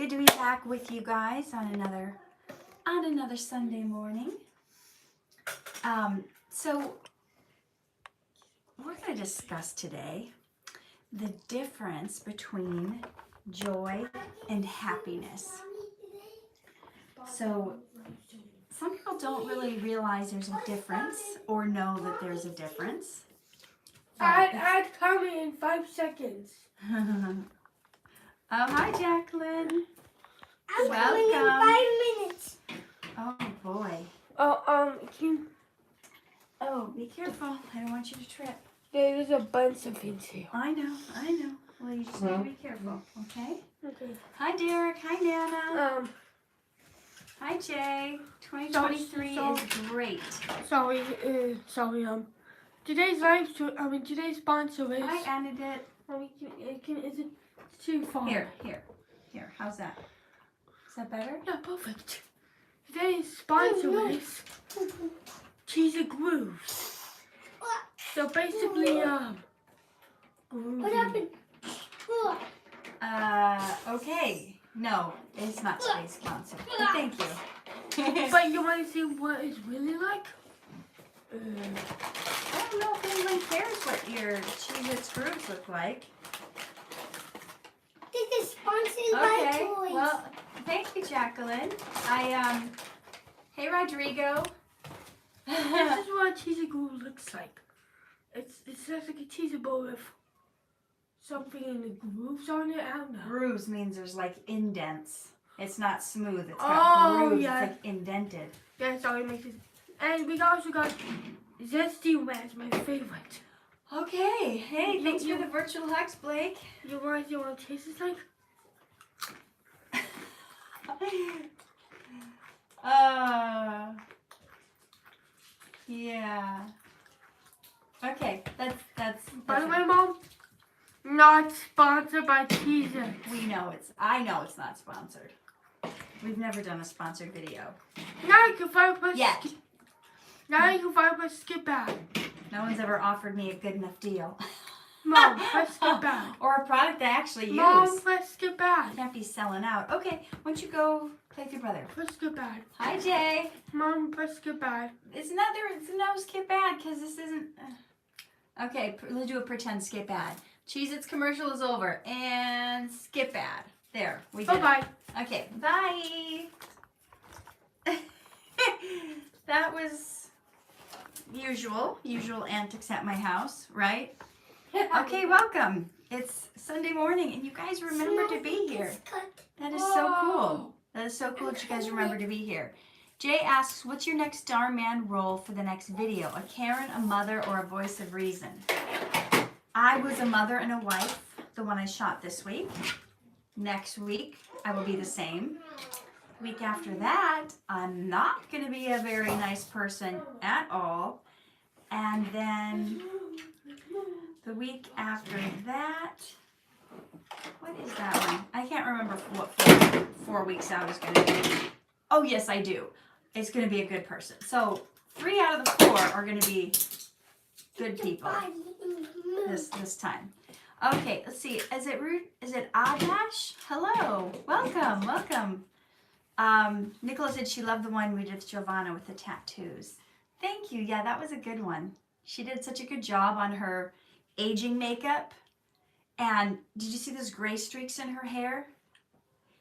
Good to be back with you guys on another Sunday morning. So we're going to discuss today the difference between joy and happiness. So some people don't really realize there's a difference or know that there's a difference. I'd comment in 5 seconds. Oh, hi, Jacqueline. I'm coming in 5 minutes. Oh, boy. Oh, be careful. I don't want you to trip. There's a bunch of things here. I know. Well, you just need to be careful, okay? Okay. Hi, Derek. Hi, Nana. Hi, Jay. 2023 is great. Today's sponsor is. Hi, Annadette. Is it too far? Here. How's that? Is that better? Yeah, perfect. Today's sponsor is Cheese and Grooves. So basically, What happened? Okay. No, it's not today's sponsor. But thank you. But you want to see what it's really like? I don't know if anyone cares what your Cheez-Its grooves look like. This is sponsored by Okay, toys. well, thank you, Jacqueline. Hey, Rodrigo. This is what a cheese and groove looks like. It's just like a cheese ball with something in the grooves on it. I don't know. Grooves means there's like indents. It's not smooth. It's got grooves. Yeah. It's like indented. That's how it makes it. And we also got Zesty Ranch, my favorite. Okay. Hey, thanks for the virtual hugs, Blake. You want to taste this like? Yeah. Okay, that's By the way, Mom, not sponsored by Cheez-Its. I know it's not sponsored. We've never done a sponsored video. Now you can find us. Yet. Now you can find us skip ad. No one's ever offered me a good enough deal. Mom, press skip ad. Or a product I actually use. Mom, press skip ad. Can't be selling out. Okay, why don't you go play with your brother? Press skip ad. Hi, Jay. Mom, press skip ad. It's no skip ad because this isn't. Okay, let's do a pretend skip ad. Cheez-Its commercial is over and skip ad. There, we did. Bye. Okay, bye. That was usual antics at my house, right? Okay, welcome. It's Sunday morning, and you guys remember to be here. That is so cool. That is so cool that you guys remember to be here. Jay asks, what's your next Dhar Mann role for the next video? A Karen, a mother, or a voice of reason? I was a mother and a wife, the one I shot this week. Next week, I will be the same. Week after that, I'm not going to be a very nice person at all. And then the week after that, what is that one? I can't remember what 4 weeks out is going to be. Oh, yes, I do. It's going to be a good person. So 3 out of the 4 are going to be good people this time. Okay, let's see. Is it Adash? Hello. Welcome. Nicola said she loved the one we did with Giovanna with the tattoos. Thank you. Yeah, that was a good one. She did such a good job on her aging makeup. And did you see those gray streaks in her hair?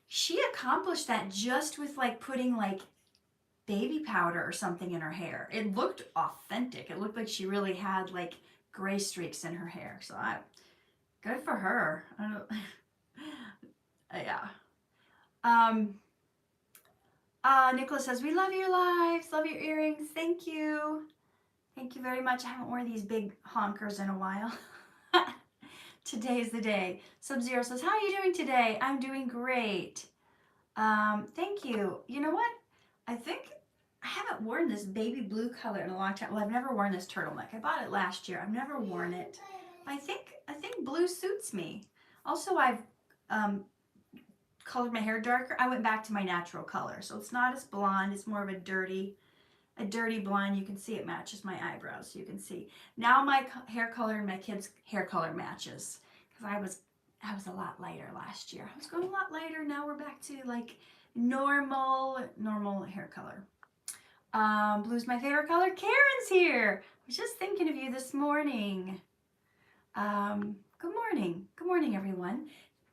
She accomplished that just with like putting like baby powder or something in her hair. It looked authentic. It looked like she really had like gray streaks in her hair. So good for her. I don't yeah. Nicholas says, we love your lives, love your earrings. Thank you. Thank you very much. I haven't worn these big honkers in a while. Today's the day. Sub-Zero says, how are you doing today? I'm doing great. Thank you. You know what? I think I haven't worn this baby blue color in a long time. Well, I've never worn this turtleneck. I bought it last year. I've never worn it. I think blue suits me. Also, I've colored my hair darker. I went back to my natural color. So it's not as blonde. It's more of a dirty blonde. You can see it matches my eyebrows. You can see. Now my hair color and my kids' hair color matches. Because I was I was a lot lighter last year. I was going a lot lighter. Now we're back to like normal hair color. Blue's my favorite color. Karen's here. I was just thinking of you this morning. Good morning. Good morning, everyone.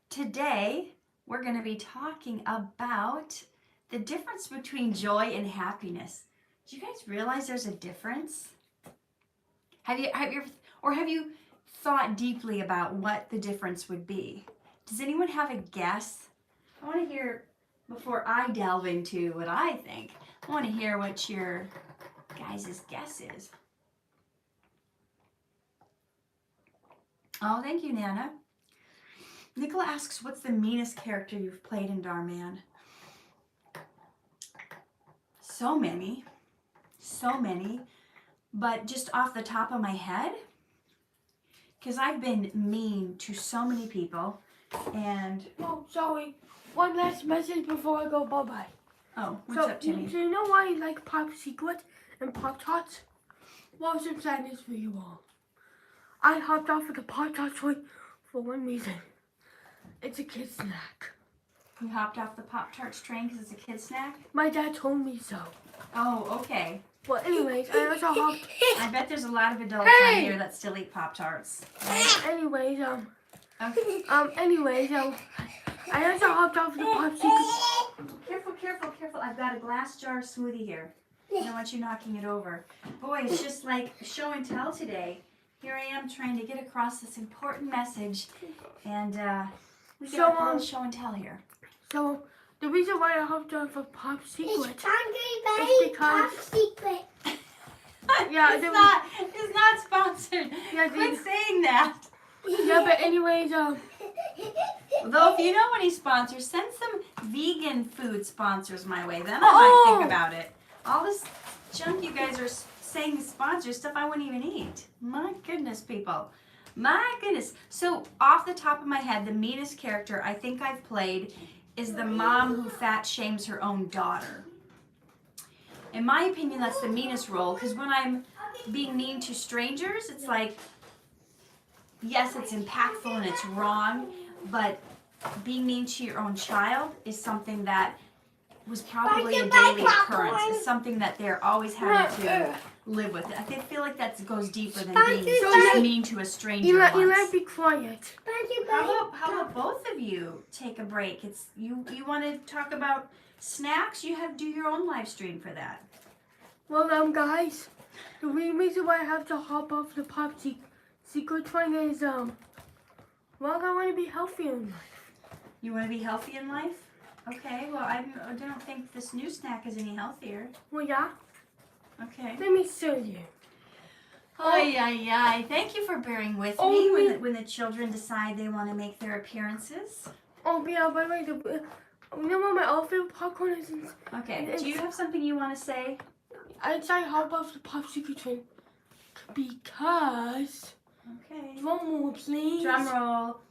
Today, we're going to be talking about the difference between joy and happiness. Do you guys realize there's a difference? Have you thought deeply about what the difference would be? Does anyone have a guess? I want to hear, before I delve into what I think, I want to hear what your guys' guess is. Oh, thank you, Nana. Nicola asks, what's the meanest character you've played in Dhar Mann? So many. But just off the top of my head, because I've been mean to so many people, and... Oh, sorry. One last message before I go bye-bye. Oh, what's up, Timmy? So you know why you like Pop Secret and Pop-Tarts? Well, some sadness for you all. I hopped off of the Pop-Tart toy for one reason. It's a kid snack. You hopped off the Pop-Tarts train because it's a kid snack? My dad told me so. Oh, okay. Well, anyways, I also hopped... I bet there's a lot of adults out here that still eat Pop-Tarts. Right? Anyways, Okay. I also hopped off the Pop Secret. Careful. I've got a glass jar smoothie here. I don't want you knocking it over. Boy, it's just like show and tell today. Here I am trying to get across this important message, and we got a little show and tell here. So, the reason why I hopped off of Pop Secret It's because... Pop Secret. Yeah, it's not sponsored. Yeah, Quit saying that. Yeah, but anyways, Though if you know any sponsors, send some vegan food sponsors my way. Then I might think about it. All this junk you guys are saying sponsors, stuff I wouldn't even eat. My goodness, people. My goodness. So off the top of my head, the meanest character I think I've played is the mom who fat shames her own daughter. In my opinion, that's the meanest role, because when I'm being mean to strangers, it's like, yes, it's impactful and it's wrong, but being mean to your own child is something that was probably a daily occurrence. It's something that they're always having to live with. I feel like that goes deeper than being just mean to a stranger you once. might be quiet. How about both of you take a break? It's you want to talk about snacks? You do your own live stream for that. Well, guys, the reason why I have to hop off the Pop Secret train is, well, I want to be healthy in life. You want to be healthy in life? Okay, well, I don't think this new snack is any healthier. Well, yeah. Okay. Let me show you. Ay. Thank you for bearing with me when the children decide they want to make their appearances. Oh, yeah, by the way, you know what my outfit popcorn is? Okay, do you have something you want to say? I decided to hop off the Pop Secret train because... Okay. Drum roll, please. Drum roll.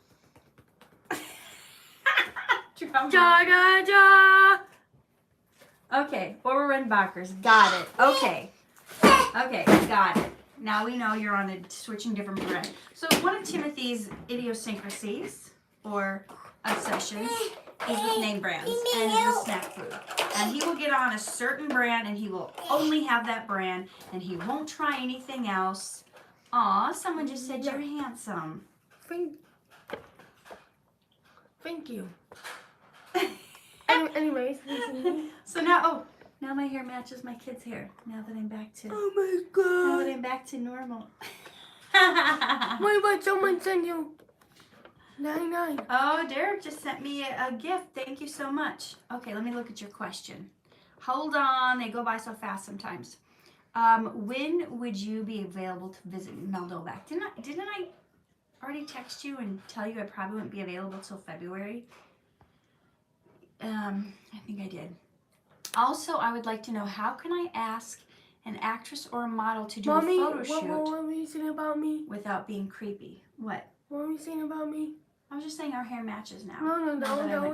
Drum roll. Da. Okay, Oberrunbachers. Got it. Okay, got it. Now we know you're on a switching different brand. So one of Timothy's idiosyncrasies or obsessions is with name brands and with snack food. And he will get on a certain brand and he will only have that brand and he won't try anything else. Aw, someone just said you're handsome. Thank you. Anyways, so now my hair matches my kid's hair. Now that I'm back to oh my god. Now that I'm back to normal. Wait, what? Someone sent you 99. Oh, Derek just sent me a gift. Thank you so much. Okay, let me look at your question. Hold on, they go by so fast sometimes. When would you be available to visit Moldova? Didn't I already text you and tell you I probably wouldn't be available till February? I think I did. Also, I would like to know, how can I ask an actress or a model to do Mommy, a photo shoot what were you saying about me? without being creepy? What? What were you saying about me? I was just saying our hair matches now. No,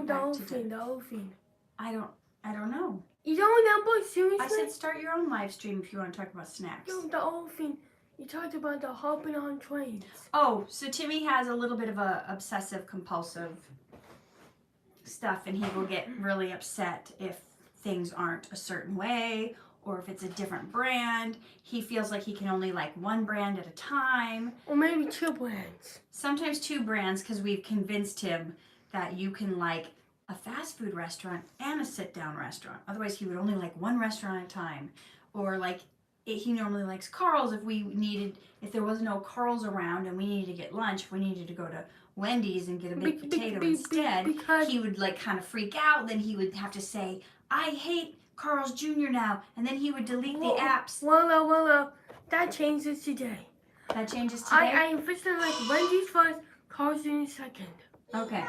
Dolphin. I don't know. You don't know, boy, seriously? I said start your own live stream if you want to talk about snacks. No, Dolphin. You talked about the hopping on trains. Oh, so Timmy has a little bit of a obsessive compulsive stuff, and he will get really upset if things aren't a certain way or if it's a different brand. He feels like he can only like one brand at a time. Or maybe 2 brands. Sometimes 2 brands, because we've convinced him that you can like a fast food restaurant and a sit-down restaurant. Otherwise, he would only like one restaurant at a time. Or like he normally likes Carl's if there was no Carl's around and we needed to get lunch, if we needed to go to Wendy's and get a baked potato instead, he would like kind of freak out. Then he would have to say, I hate Carl's Jr. now. And then he would delete the apps. Well, that changes today. That changes today? I officially like Wendy's first, Carl's Jr. second. Okay.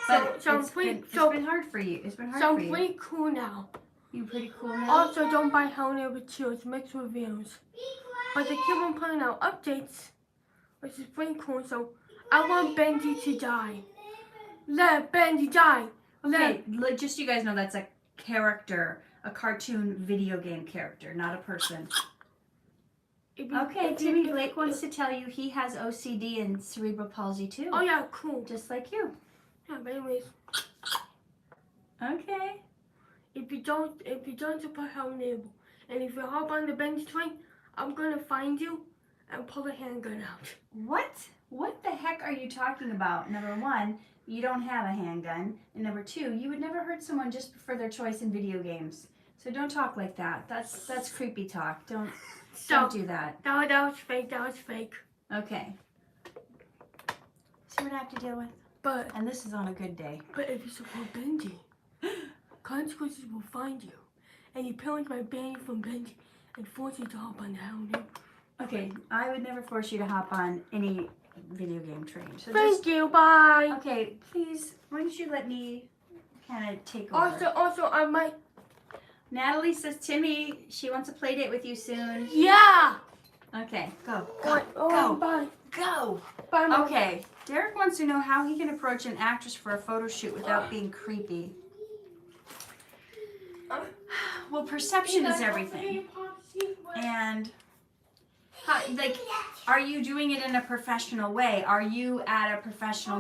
But So it's been hard for you. It's been hard for you. I'm pretty cool now. You pretty cool now? Also, don't buy Hell with Cheers, mixed reviews. But they keep on putting out updates, which is pretty cool. So I want Bendy to die. Let Bendy die. Okay, just so you guys know, that's a character, a cartoon video game character, not a person. Okay, Timmy Blake wants to tell you he has OCD and cerebral palsy too. Oh yeah, cool. Just like you. Yeah, but anyways. Okay. If you don't support Hell Neighbor, and if you hop on the Bendy train, I'm gonna find you and pull a handgun out. What? What the heck are you talking about? Number 1, you don't have a handgun. And number 2, you would never hurt someone just for their choice in video games. So don't talk like that. That's creepy talk. Don't do that. That was fake. That was fake. Okay. See what I have to deal with? And this is on a good day. But if you support Bendy, consequences will find you. And your parents might ban you from Bendy and force you to hop on the Hell Neighbor. Okay, I would never force you to hop on any video game train. So Thank you, bye. Okay, please, why don't you let me kind of take over. Also, I might... Natalie says, Timmy, she wants a play date with you soon. Yeah! Okay, go. Bye. Go. Bye, Mom. Okay, Derek wants to know how he can approach an actress for a photo shoot without being creepy. Well, perception is everything. And, are you doing it in a professional way? Are you at a professional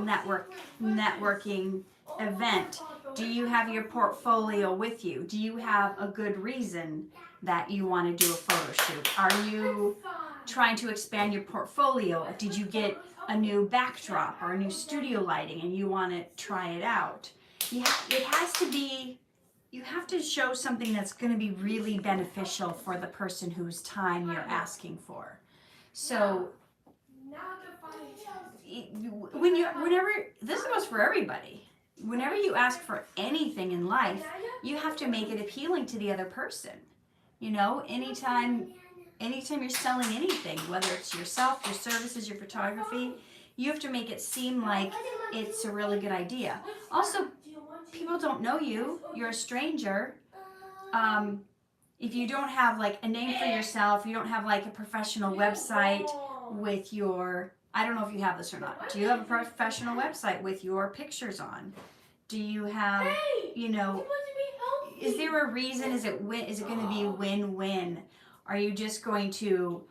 networking event? Do you have your portfolio with you? Do you have a good reason that you want to do a photo shoot? Are you trying to expand your portfolio? Did you get a new backdrop or a new studio lighting and you want to try it out? You have to show something that's going to be really beneficial for the person whose time you're asking for. So this goes for everybody. Whenever you ask for anything in life, you have to make it appealing to the other person. You know, anytime you're selling anything, whether it's yourself, your services, your photography, you have to make it seem like it's a really good idea. Also, people don't know you. You're a stranger. If you don't have like a name for yourself, you don't have like a professional website with your, I don't know if you have this or not. Do you have a professional website with your pictures on? Do you have, you know, is there a reason? Is it going to be win-win? Are you just going to,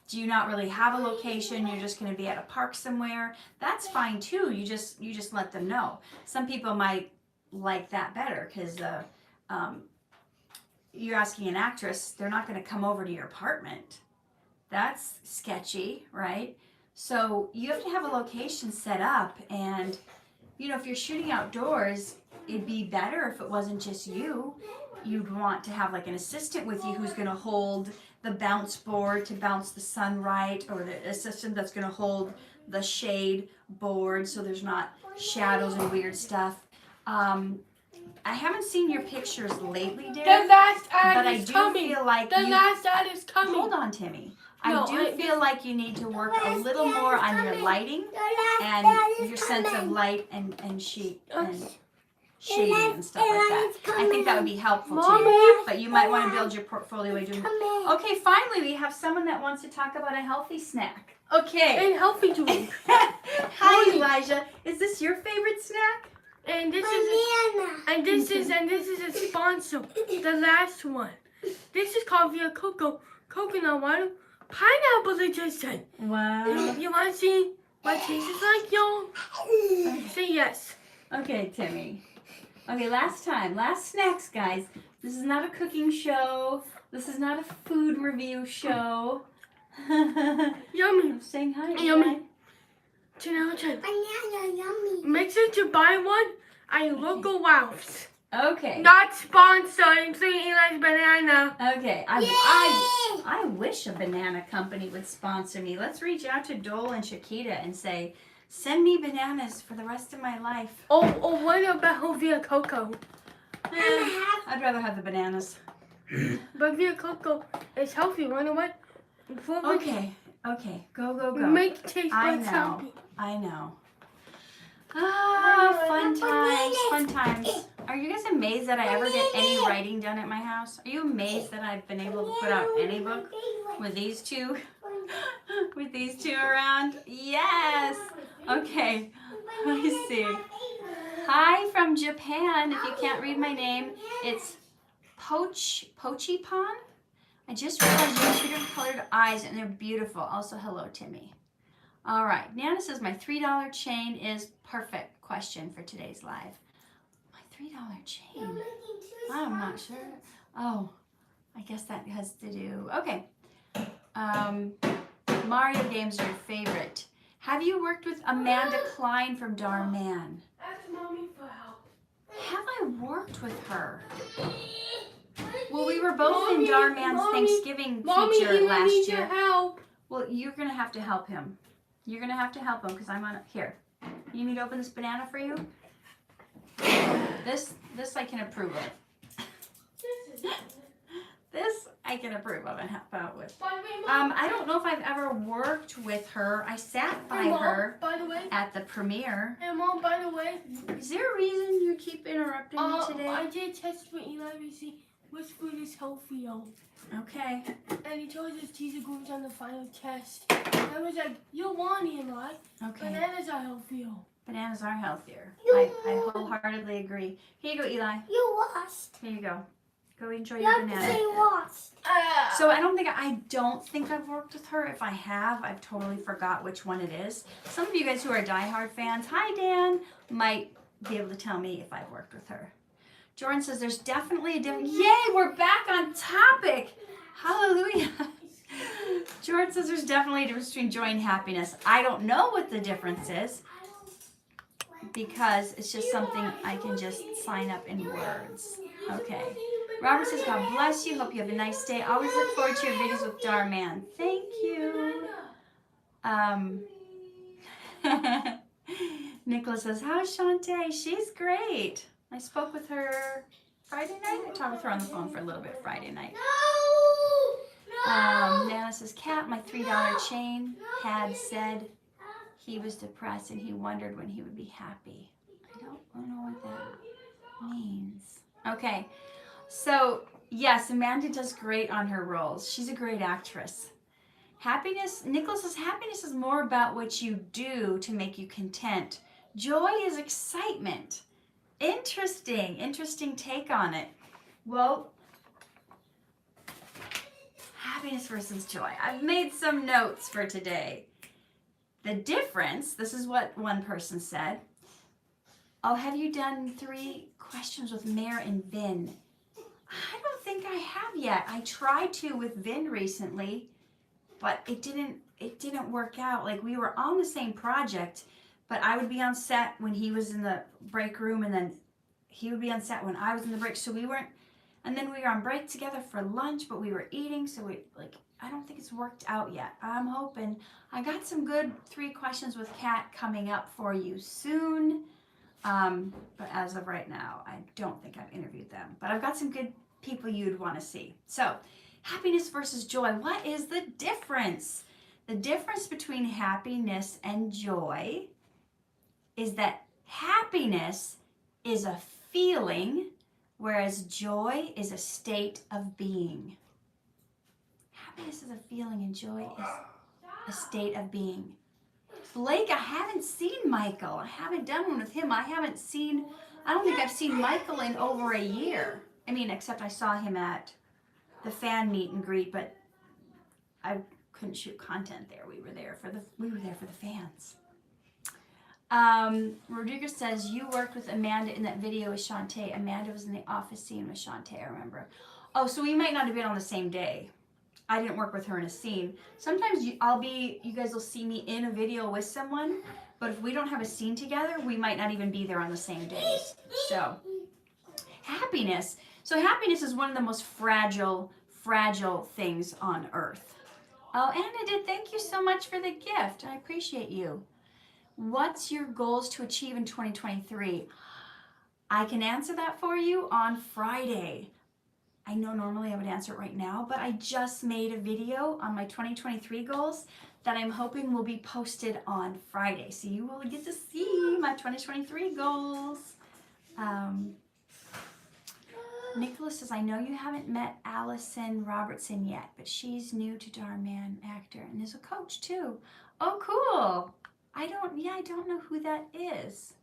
do you not really have a location? You're just going to be at a park somewhere? That's fine too. You just let them know. Some people might like that better because you're asking an actress, they're not going to come over to your apartment. That's sketchy, right? So you have to have a location set up, and you know, if you're shooting outdoors, it'd be better if it wasn't just you. You'd want to have like an assistant with you who's going to hold the bounce board to bounce the sun right, or the assistant that's going to hold the shade board so there's not shadows and weird stuff. I haven't seen your pictures lately, Derek. The last ad but is I do coming. feel like the last ad is coming. Hold on, Timmy. I do feel like you need to work a little more on your lighting and your sense of light and shading and stuff like that. I think that would be helpful to you. But you might want to build your portfolio. Okay, finally we have someone that wants to talk about a healthy snack. Okay. And healthy drink. Hi, Elijah. Is this your favorite snack? And this is a sponsor. The last one. This is called Via Coco coconut water, pineapple edition. Wow. You want to see what it tastes like, y'all? Say yes. Okay, Timmy. Okay, last snacks, guys. This is not a cooking show. This is not a food review show. Yummy. I'm saying hi. Yummy. 10 out of 10. Banana yummy. Make sure to buy one at local Ralph's. Okay. Not sponsored, including Eli's banana. Okay. I wish a banana company would sponsor me. Let's reach out to Dole and Chiquita and say, send me bananas for the rest of my life. Or what about Via Coco? I'd rather have the bananas. But Via Coco is healthy, you know what? Okay. Go. Make taste I buds know. healthy. I know. Ah, fun times. Are you guys amazed that I ever get any writing done at my house? Are you amazed that I've been able to put out any book with these two around? Yes. Okay. Let me see. Hi from Japan. If you can't read my name, it's Pochipan. I just realized you have beautiful colored eyes and they're beautiful. Also, hello, Timmy. All right. Nana says my $3 chain is perfect. Question for today's live. My $3 chain. I'm not sure. Oh, I guess that has to do. Okay. Mario games are your favorite. Have you worked with Amanda Klein from Dhar Mann? Ask Mommy for help. Have I worked with her? Well, we were both in Dhar Mann's Thanksgiving feature last needs year. your help. Well, you're going to have to help him. You're going to have to help him because I'm on here. You need me to open this banana for you? This I can approve of. This I can approve of and help out with. I don't know if I've ever worked with her. I sat by her by the way, at the premiere. and Mom, by the way, Is there a reason you keep interrupting me today? I did test with Eli to see which food is healthy, Okay. and he told us teacher groups on the final test. I was like, you're one, Eli. Okay. Bananas are healthy, Bananas are healthier. I wholeheartedly agree. Here you go, Eli. You lost. Here you go. Go enjoy You your have to banana. say lost. So I don't think I've worked with her. If I have, I've totally forgot which one it is. Some of you guys who are diehard fans, hi Dan, might be able to tell me if I've worked with her. Jordan says there's definitely a difference. Yay, we're back on topic. Hallelujah. Jordan says there's definitely a difference between joy and happiness. I don't know what the difference is because it's just something I can just sign up in words. Okay. Robert says, God bless you. Hope you have a nice day. Always look forward to your videos with Dhar Mann. Thank you. Nicholas says, how's Shantae? She's great. I spoke with her Friday night. I talked with her on the phone for a little bit Friday night. Nana says, Kat, my $3 chain had said he was depressed and he wondered when he would be happy. I don't know what that means. Okay. So, yes, Amanda does great on her roles. She's a great actress. Nicholas says, happiness is more about what you do to make you content. Joy is excitement. Interesting take on it. Well, happiness versus joy. I've made some notes for today. The difference, this is what one person said. Oh, have you done 3 questions with Mair and Vin? I don't think I have yet. I tried to with Vin recently, but it didn't work out. Like, we were on the same project, but I would be on set when he was in the break room, and then he would be on set when I was in the break. So we weren't, and then we were on break together for lunch, but we were eating. So I don't think it's worked out yet. I'm hoping. I got some good 3 questions with Kat coming up for you soon. But as of right now, I don't think I've interviewed them. But I've got some good people you'd want to see. So, happiness versus joy. What is the difference? The difference between happiness and joy is that happiness is a feeling, whereas joy is a state of being. Happiness is a feeling and joy is a state of being. Blake, I haven't seen Michael. I haven't done one with him. I don't think I've seen Michael in over a year. I mean, except I saw him at the fan meet and greet, but I couldn't shoot content there. We were there for the fans. Rodriguez says, you worked with Amanda in that video with Shantae. Amanda was in the office scene with Shantae, I remember. Oh, so we might not have been on the same day. I didn't work with her in a scene. Sometimes you guys will see me in a video with someone, but if we don't have a scene together, we might not even be there on the same days. So, happiness. So happiness is one of the most fragile things on earth. Oh, Anna did. Thank you so much for the gift. I appreciate you. What's your goals to achieve in 2023? I can answer that for you on Friday. I know normally I would answer it right now, but I just made a video on my 2023 goals that I'm hoping will be posted on Friday. So you will get to see my 2023 goals. Nicholas says, I know you haven't met Allison Robertson yet, but she's new to Dhar Mann actor and is a coach too. Oh, cool. I don't know who that is.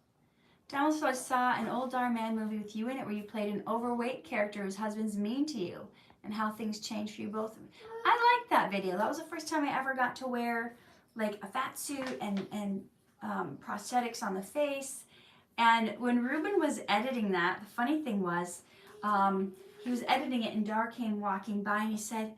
Down, so I saw an old Dhar Mann movie with you in it where you played an overweight character whose husband's mean to you and how things changed for you both. I liked that video. That was the first time I ever got to wear like a fat suit and prosthetics on the face. And when Ruben was editing that, the funny thing was, he was editing it and Dhar came walking by and he said,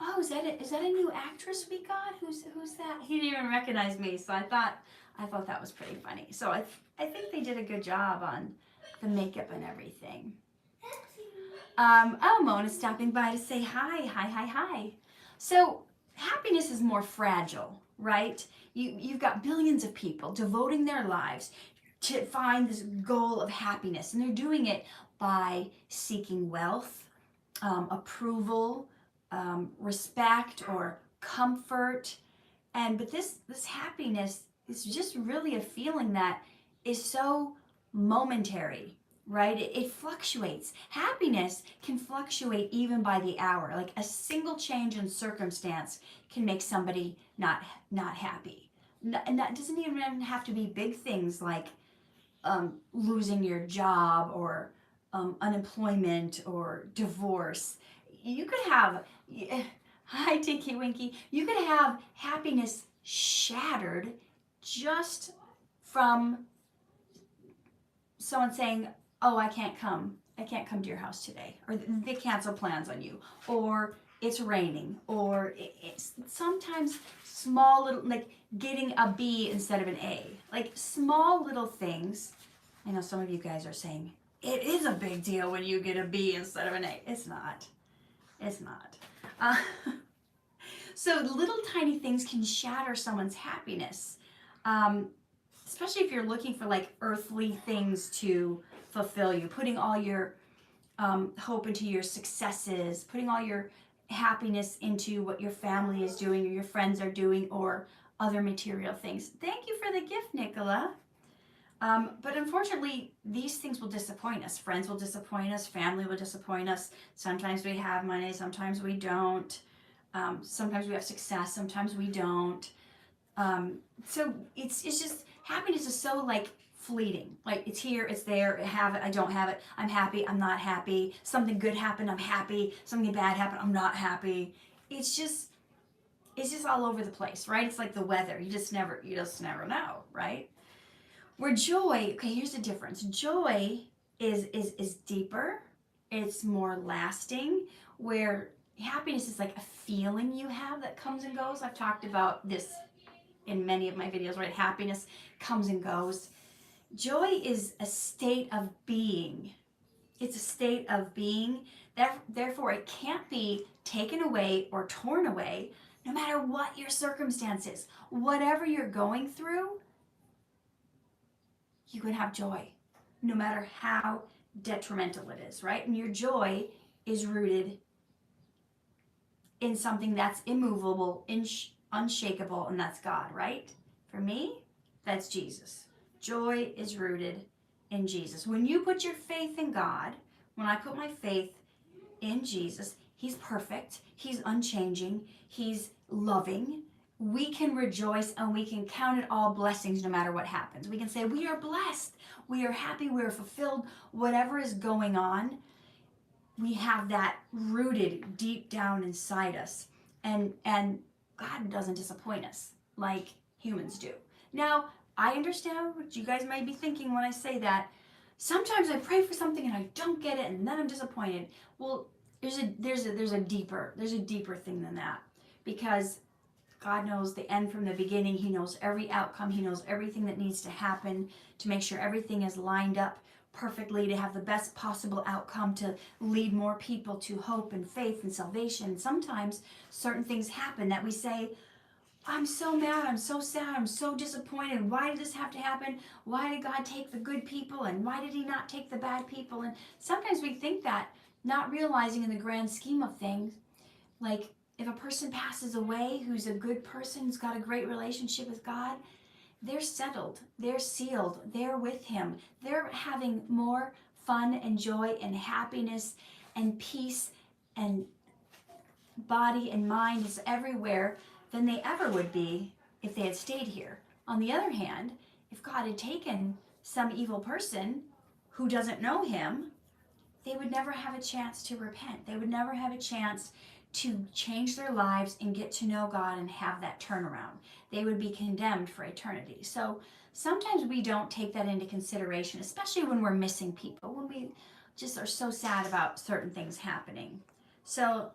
oh, is that a new actress we got? Who's that? He didn't even recognize me, so I thought that was pretty funny. So I think they did a good job on the makeup and everything. Oh, Mona's stopping by to say hi. Hi. So happiness is more fragile, right? You've got billions of people devoting their lives to find this goal of happiness, and they're doing it by seeking wealth, approval, respect, or comfort. But this happiness is just really a feeling that is so momentary, right? It fluctuates. Happiness can fluctuate even by the hour. Like a single change in circumstance can make somebody not happy. And that doesn't even have to be big things like losing your job or unemployment or divorce. You could have, hi Tinky Winky, you could have happiness shattered just from someone saying, oh, I can't come to your house today, or they cancel plans on you, or it's raining, or it's sometimes small little, like getting a B instead of an A, like small little things. I know some of you guys are saying, it is a big deal when you get a B instead of an A. It's not. So little tiny things can shatter someone's happiness, especially if you're looking for like earthly things to fulfill you, putting all your hope into your successes, putting all your happiness into what your family is doing or your friends are doing or other material things. Thank you for the gift, Nicola. But unfortunately, these things will disappoint us. Friends will disappoint us. Family will disappoint us. Sometimes we have money. Sometimes we don't. Sometimes we have success. Sometimes we don't. So it's just, happiness is so like fleeting. Like it's here, it's there, I have it, I don't have it. I'm happy, I'm not happy. Something good happened, I'm happy. Something bad happened, I'm not happy. It's just all over the place, right? It's like the weather. You just never know, right? Where joy, okay, here's the difference. Joy is deeper, it's more lasting, where happiness is like a feeling you have that comes and goes. I've talked about this in many of my videos, right? Happiness comes and goes. Joy is a state of being. It's a state of being. Therefore, it can't be taken away or torn away, no matter what your circumstances. Whatever you're going through, you can have joy, no matter how detrimental it is, right? And your joy is rooted in something that's immovable, unshakable, and that's God, right? For me, that's Jesus. Joy is rooted in Jesus. When you put your faith in God, when I put my faith in Jesus, He's perfect, He's unchanging, He's loving. We can rejoice and we can count it all blessings no matter what happens. We can say we are blessed, we are happy, we are fulfilled. Whatever is going on, we have that rooted deep down inside us. And God doesn't disappoint us like humans do. Now, I understand what you guys might be thinking when I say that. Sometimes I pray for something and I don't get it, and then I'm disappointed. Well, there's a deeper thing than that, because God knows the end from the beginning. He knows every outcome. He knows everything that needs to happen to make sure everything is lined up perfectly to have the best possible outcome, to lead more people to hope and faith and salvation. And sometimes certain things happen that we say, I'm so mad, I'm so sad, I'm so disappointed. Why did this have to happen? Why did God take the good people, and why did he not take the bad people? And sometimes we think that, not realizing in the grand scheme of things, like if a person passes away who's a good person, who's got a great relationship with God, they're settled, they're sealed, they're with him. They're having more fun and joy and happiness and peace, and body and mind is everywhere, than they ever would be if they had stayed here. On the other hand, if God had taken some evil person who doesn't know him, they would never have a chance to repent. They would never have a chance to change their lives and get to know God and have that turnaround. They would be condemned for eternity. So sometimes we don't take that into consideration, especially when we're missing people, when we just are so sad about certain things happening. So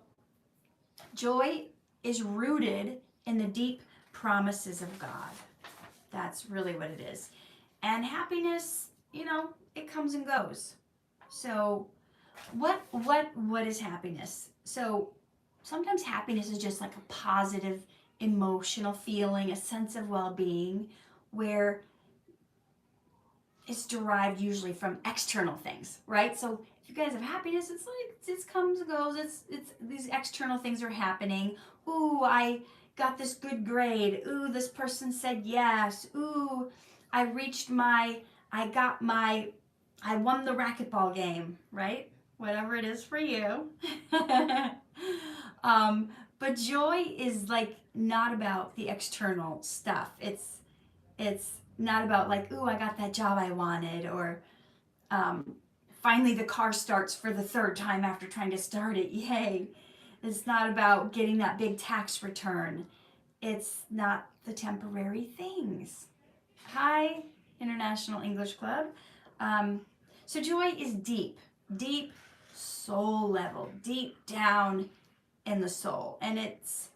joy is rooted in the deep promises of God. That's really what it is. And happiness, it comes and goes. So what is happiness? So sometimes happiness is just like a positive emotional feeling, a sense of well-being, where it's derived usually from external things, right? So if you guys have happiness, it's like it comes and goes. It's these external things are happening. Ooh, I got this good grade. Ooh, this person said yes. Ooh, I won the racquetball game, right? Whatever it is for you. But joy is like not about the external stuff. It's not about like, ooh, I got that job I wanted, or finally the car starts for the third time after trying to start it. Yay. It's not about getting that big tax return. It's not the temporary things. Hi, International English Club. So joy is deep soul level, deep down in the soul. And it's,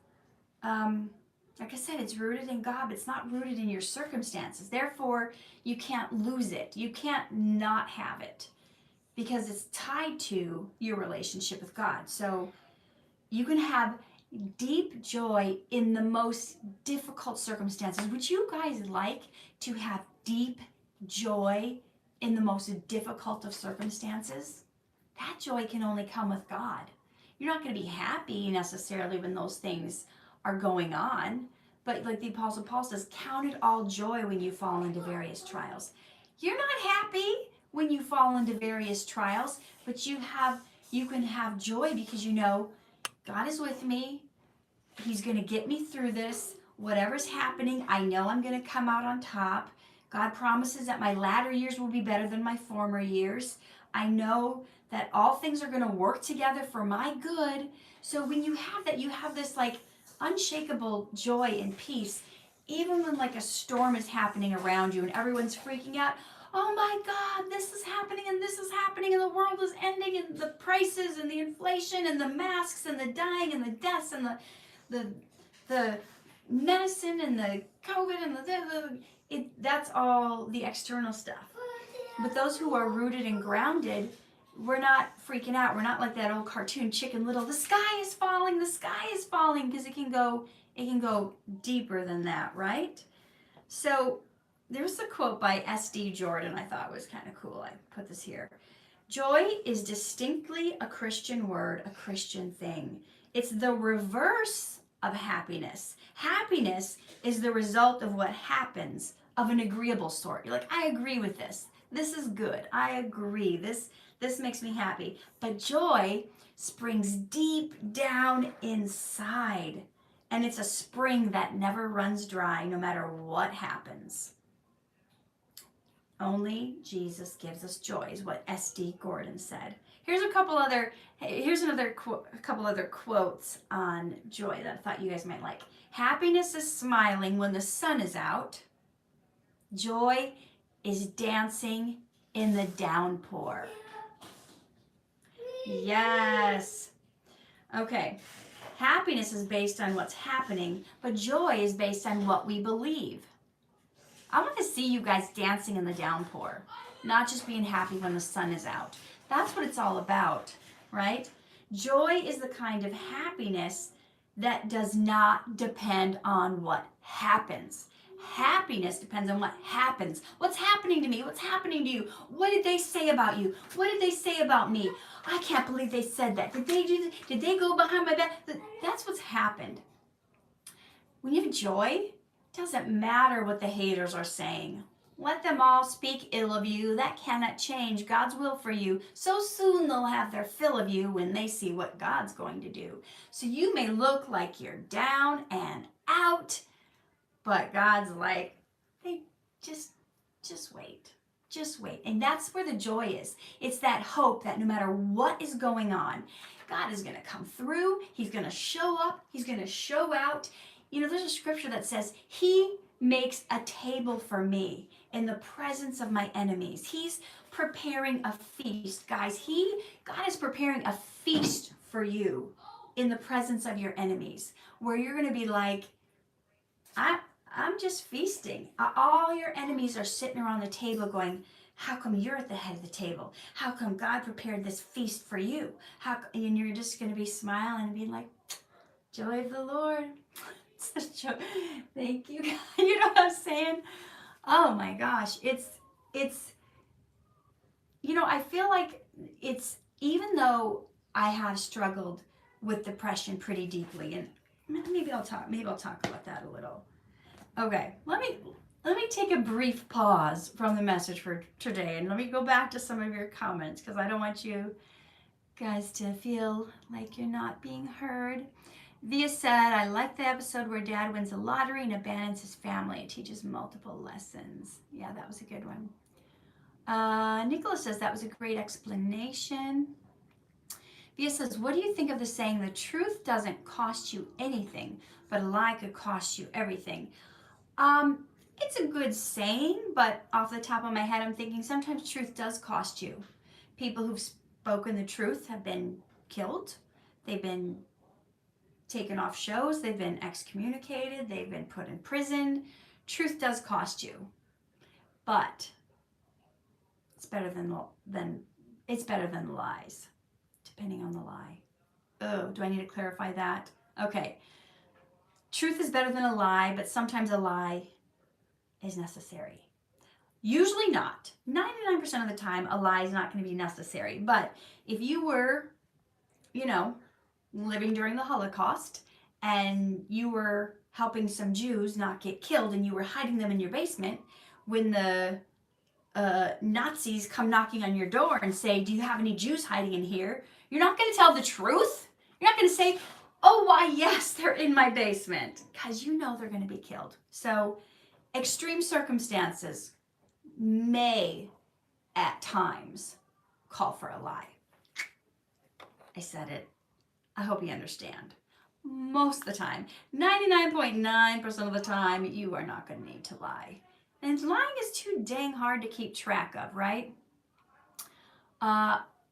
like I said, it's rooted in God, but it's not rooted in your circumstances. Therefore, you can't lose it. You can't not have it, because it's tied to your relationship with God. So you can have deep joy in the most difficult circumstances. Would you guys like to have deep joy in the most difficult of circumstances? That joy can only come with God. You're not going to be happy necessarily when those things are going on, but like the Apostle Paul says, count it all joy when you fall into various trials. You're not happy when you fall into various trials, but you can have joy because you know God is with me. He's going to get me through this. Whatever's happening, I know I'm going to come out on top. God promises that my latter years will be better than my former years. I know that all things are going to work together for my good. So when you have that, you have this like unshakable joy and peace, even when like a storm is happening around you and everyone's freaking out. Oh my God, this is happening and this is happening and the world is ending, and the prices and the inflation and the masks and the dying and the deaths and the medicine and the COVID and that's all the external stuff. But those who are rooted and grounded, we're not freaking out. We're not like that old cartoon Chicken Little. The sky is falling, because it can go deeper than that, right? So there's a quote by S.D. Jordan I thought was kind of cool. I put this here. Joy is distinctly a Christian word, a Christian thing. It's the reverse of happiness. Happiness is the result of what happens, of an agreeable sort. You're like, I agree with this. This is good. I agree. This makes me happy. But joy springs deep down inside. And it's a spring that never runs dry no matter what happens. Only Jesus gives us joy, is what S.D. Gordon said. Here's a couple other quotes on joy that I thought you guys might like. Happiness is smiling when the sun is out. Joy is dancing in the downpour. Yes. Okay. Happiness is based on what's happening, but joy is based on what we believe. I want to see you guys dancing in the downpour, not just being happy when the sun is out. That's what it's all about, right? Joy is the kind of happiness that does not depend on what happens. Happiness depends on what happens. What's happening to me? What's happening to you? What did they say about you? What did they say about me? I can't believe they said that. Did they do this? Did they go behind my back? That's what's happened. When you have joy, it doesn't matter what the haters are saying. Let them all speak ill of you. That cannot change God's will for you. So soon they'll have their fill of you when they see what God's going to do. So you may look like you're down and out, but God's like, hey, just wait. Just wait. And that's where the joy is. It's that hope that no matter what is going on, God is going to come through. He's going to show up. He's going to show out. You know, there's a scripture that says, He makes a table for me in the presence of my enemies. He's preparing a feast, guys. God is preparing a feast for you in the presence of your enemies, where you're going to be like, I'm just feasting. All your enemies are sitting around the table going, how come you're at the head of the table? How come God prepared this feast for you? And you're just going to be smiling and being like, joy of the Lord. Such joy. Thank you. You know what I'm saying? Oh my gosh. It's, you know, I feel like it's, even though I have struggled with depression pretty deeply, and maybe I'll talk about that a little. Okay, let me take a brief pause from the message for today, and let me go back to some of your comments, because I don't want you guys to feel like you're not being heard. Via said, I like the episode where Dad wins the lottery and abandons his family. It teaches multiple lessons. Yeah, that was a good one. Nicholas says, that was a great explanation. Via says, what do you think of the saying, the truth doesn't cost you anything, but a lie could cost you everything? It's a good saying, but off the top of my head, I'm thinking sometimes truth does cost you. People who've spoken the truth have been killed. They've been taken off shows. They've been excommunicated. They've been put in prison. Truth does cost you, but it's better than lies, depending on the lie. Oh, do I need to clarify that? Okay. Truth is better than a lie, but sometimes a lie is necessary. Usually not. 99% of the time, a lie is not going to be necessary. But if you were, you know, living during the Holocaust and you were helping some Jews not get killed and you were hiding them in your basement, when the Nazis come knocking on your door and say, do you have any Jews hiding in here? You're not going to tell the truth. You're not going to say, oh, why, yes, they're in my basement, because you know they're going to be killed. So extreme circumstances may, at times, call for a lie. I said it. I hope you understand. Most of the time, 99.9% of the time, you are not going to need to lie. And lying is too dang hard to keep track of, right?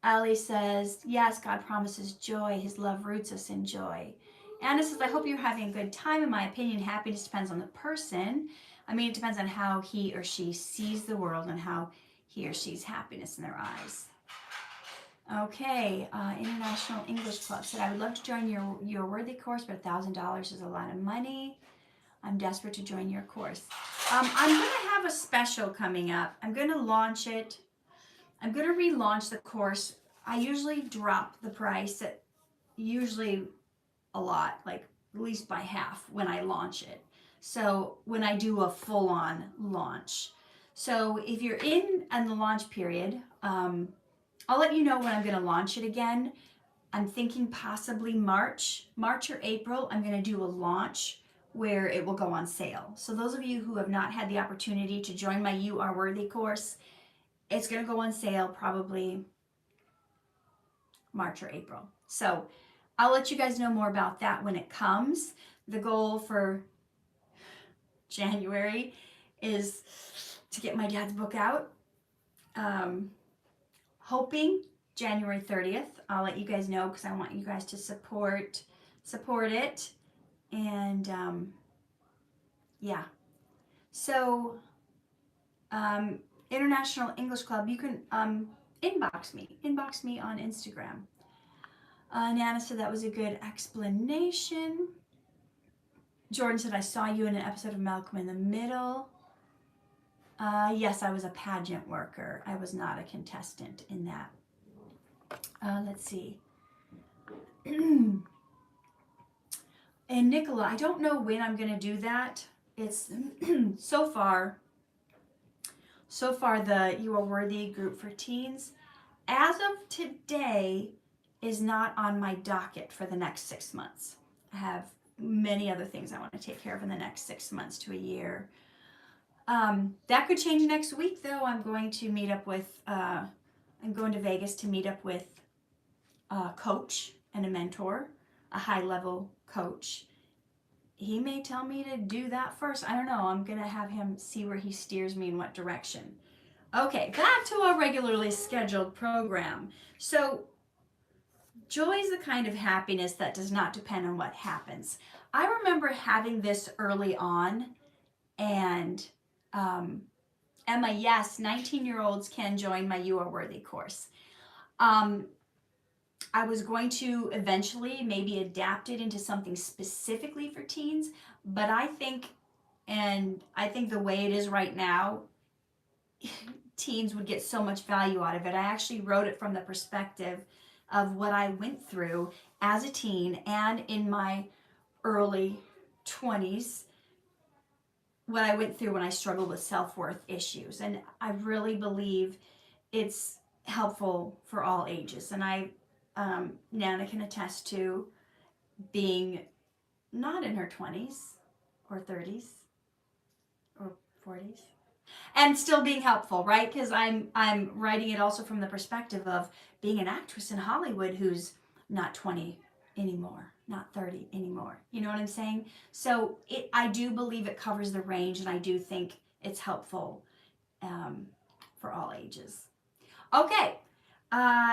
Ali says, yes, God promises joy. His love roots us in joy. Anna says, I hope you're having a good time. In my opinion, happiness depends on the person. I mean, it depends on how he or she sees the world and how he or she's happiness in their eyes. Okay, International English Club said, I would love to join your Worthy course, but $1,000 is a lot of money. I'm desperate to join your course. I'm going to have a special coming up. I'm going to launch it. I'm going to relaunch the course. I usually drop the price at usually a lot, like at least by half when I launch it. So when I do a full-on launch. So if you're in the launch period, I'll let you know when I'm going to launch it again. I'm thinking possibly March or April. I'm going to do a launch where it will go on sale. So those of you who have not had the opportunity to join my You Are Worthy course, it's going to go on sale probably March or April. So I'll let you guys know more about that when it comes. The goal for January is to get my dad's book out. Hoping January 30th. I'll let you guys know because I want you guys to support it. And yeah. So International English Club, you can inbox me on Instagram. Nana said that was a good explanation. Jordan said, I saw you in an episode of Malcolm in the Middle. Yes, I was a pageant worker. I was not a contestant in that. Let's see. And Nicola, I don't know when I'm going to do that. It's so far the You Are Worthy group for teens, as of today, is not on my docket for the next 6 months. I have many other things I want to take care of in the next 6 months to a year. That could change next week, though. I'm going to meet up with, I'm going to Vegas to meet up with a coach and a mentor, a high-level coach. He may tell me to do that first. I don't know. I'm going to have him see where he steers me in what direction. Okay, back to our regularly scheduled program. So, joy is the kind of happiness that does not depend on what happens. I remember having this early on, and Emma, yes, 19-year-olds can join my You Are Worthy course. I was going to eventually maybe adapt it into something specifically for teens, but I think the way it is right now, teens would get so much value out of it. I actually wrote it from the perspective of what I went through as a teen and in my early 20s, what I went through when I struggled with self-worth issues. And I really believe it's helpful for all ages. And Nana can attest to being not in her 20s or 30s or 40s and still being helpful, right? Because I'm writing it also from the perspective of being an actress in Hollywood who's not 20 anymore, not 30 anymore. You know what I'm saying? So I do believe it covers the range, and I do think it's helpful for all ages. Okay.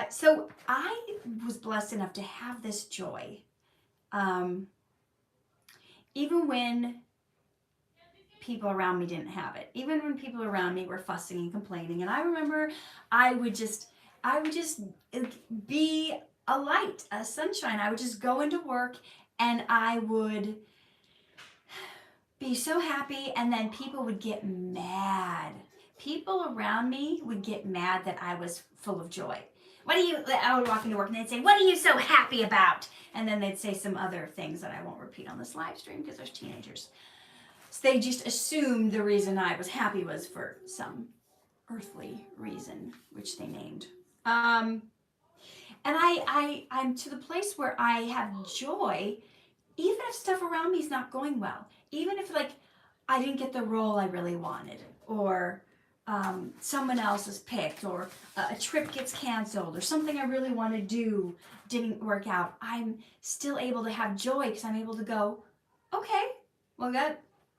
So I was blessed enough to have this joy. Even when people around me didn't have it. Even when people around me were fussing and complaining. And I remember I would just be a light, a sunshine. I would just go into work and I would be so happy, and then people would get mad. People around me would get mad that I was full of joy. I would walk into work and they'd say, what are you so happy about? And then they'd say some other things that I won't repeat on this live stream because there's teenagers. So they just assumed the reason I was happy was for some earthly reason, which they named. And I'm to the place where I have joy, even if stuff around me is not going well. Even if, like, I didn't get the role I really wanted, or someone else is picked, or a trip gets canceled, or something I really want to do didn't work out. I'm still able to have joy because I'm able to go, okay, well,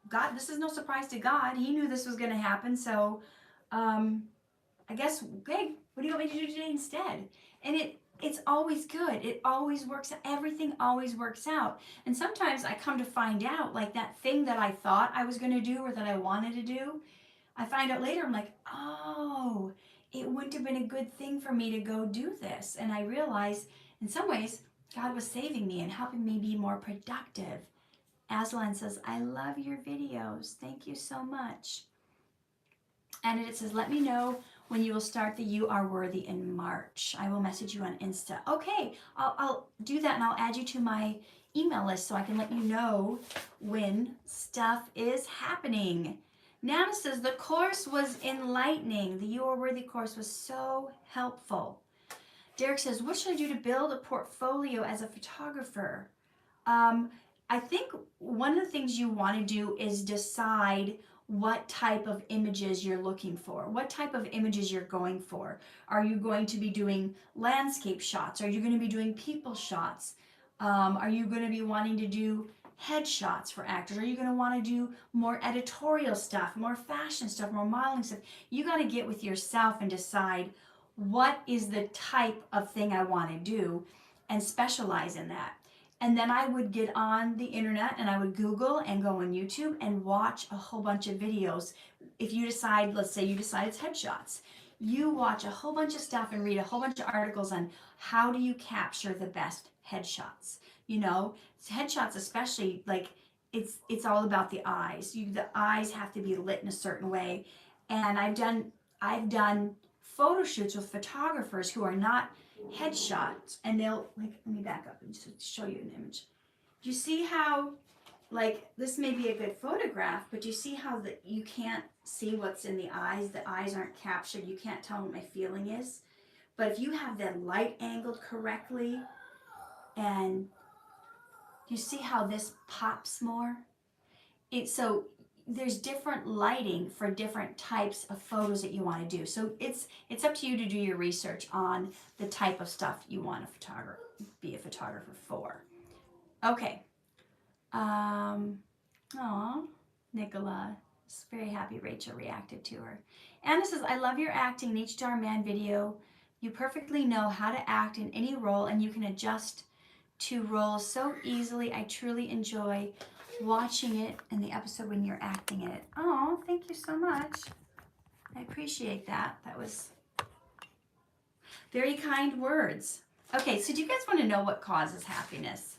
God, this is no surprise to God. He knew this was going to happen, so I guess, okay, what do you want me to do today instead? And it's always good. It always works. Everything always works out. And sometimes I come to find out, like, that thing that I thought I was going to do or that I wanted to do, I find out later, I'm like, oh, it wouldn't have been a good thing for me to go do this. And I realize, in some ways, God was saving me and helping me be more productive. Aslan says, I love your videos. Thank you so much. And it says, let me know when you will start the You Are Worthy in March. I will message you on Insta. Okay, I'll do that, and I'll add you to my email list so I can let you know when stuff is happening. Nana says, the course was enlightening. The You Are Worthy course was so helpful. Derek says, what should I do to build a portfolio as a photographer? I think one of the things you want to do is decide what type of images you're looking for, what type of images you're going for. Are you going to be doing landscape shots? Are you going to be doing people shots? Are you going to be wanting to do headshots for actors? Are you going to want to do more editorial stuff, more fashion stuff, more modeling stuff? You got to get with yourself and decide what is the type of thing I want to do and specialize in that. And then I would get on the internet and I would Google and go on YouTube and watch a whole bunch of videos. If you decide, let's say you decide it's headshots, you watch a whole bunch of stuff and read a whole bunch of articles on how do you capture the best headshots. You know, headshots especially, like it's all about the eyes. The eyes have to be lit in a certain way. And I've done photo shoots with photographers who are not headshots, and they'll, like, let me back up and just show you an image. Do you see how, like, this may be a good photograph, but do you see how you can't see what's in the eyes aren't captured, you can't tell what my feeling is? But if you have that light angled correctly, and you see how this pops more? So there's different lighting for different types of photos that you want to do. So it's up to you to do your research on the type of stuff you want to be a photographer for. Okay. Nicola is very happy Rachel reacted to her. Anna says, I love your acting in each Dhar Mann video. You perfectly know how to act in any role and you can adjust to roles so easily. I truly enjoy watching it in the episode when you're acting it. Oh, thank you so much. I appreciate that. That was very kind words. Okay, so do you guys want to know what causes happiness?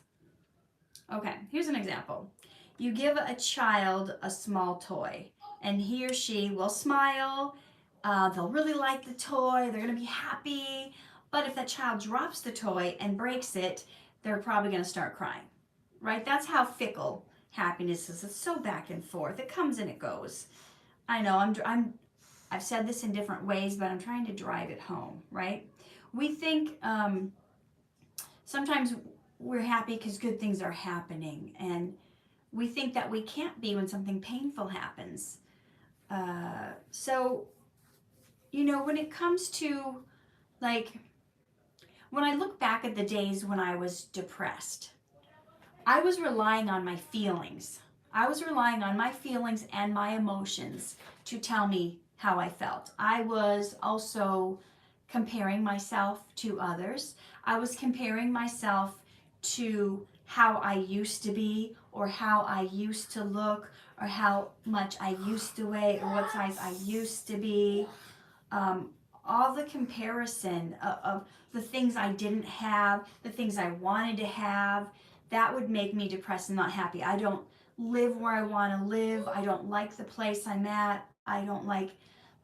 Okay, here's an example. You give a child a small toy, and he or she will smile. They'll really like the toy. They're going to be happy. But if that child drops the toy and breaks it, they're probably going to start crying, right? That's how fickle happiness is. It's so back and forth. It comes and it goes. I know I've said this in different ways, but I'm trying to drive it home, right? We think sometimes we're happy because good things are happening, and we think that we can't be when something painful happens. So, you know, when it comes to, like, when I look back at the days when I was depressed, I was relying on my feelings. I was relying on my feelings and my emotions to tell me how I felt. I was also comparing myself to others. I was comparing myself to how I used to be, or how I used to look, or how much I used to weigh, or what size I used to be. All the comparison of the things I didn't have, the things I wanted to have, that would make me depressed and not happy. I don't live where I want to live. I don't like the place I'm at. I don't like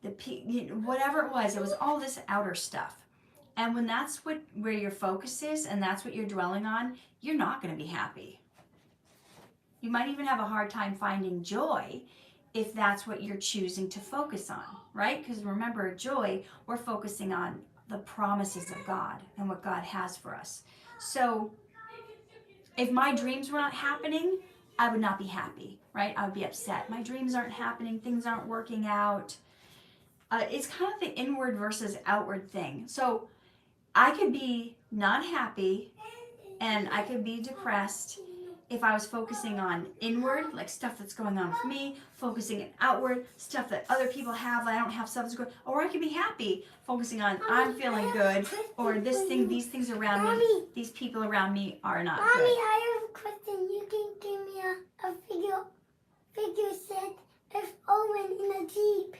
whatever it was all this outer stuff. And when that's where your focus is and that's what you're dwelling on, you're not going to be happy. You might even have a hard time finding joy if that's what you're choosing to focus on, right? Because remember, joy, we're focusing on the promises of God and what God has for us. So if my dreams were not happening, I would not be happy, right? I would be upset. My dreams aren't happening. Things aren't working out. It's kind of the inward versus outward thing. So I could be not happy and I could be depressed if I was focusing on inward, like stuff that's going on with me, focusing on outward, stuff that other people have, I don't have stuff that's going, or I could be happy, focusing on I'm feeling good, or these things around me, these people around me are not Mommy, good. I have a question. You can give me a figure set of Owen in a Jeep.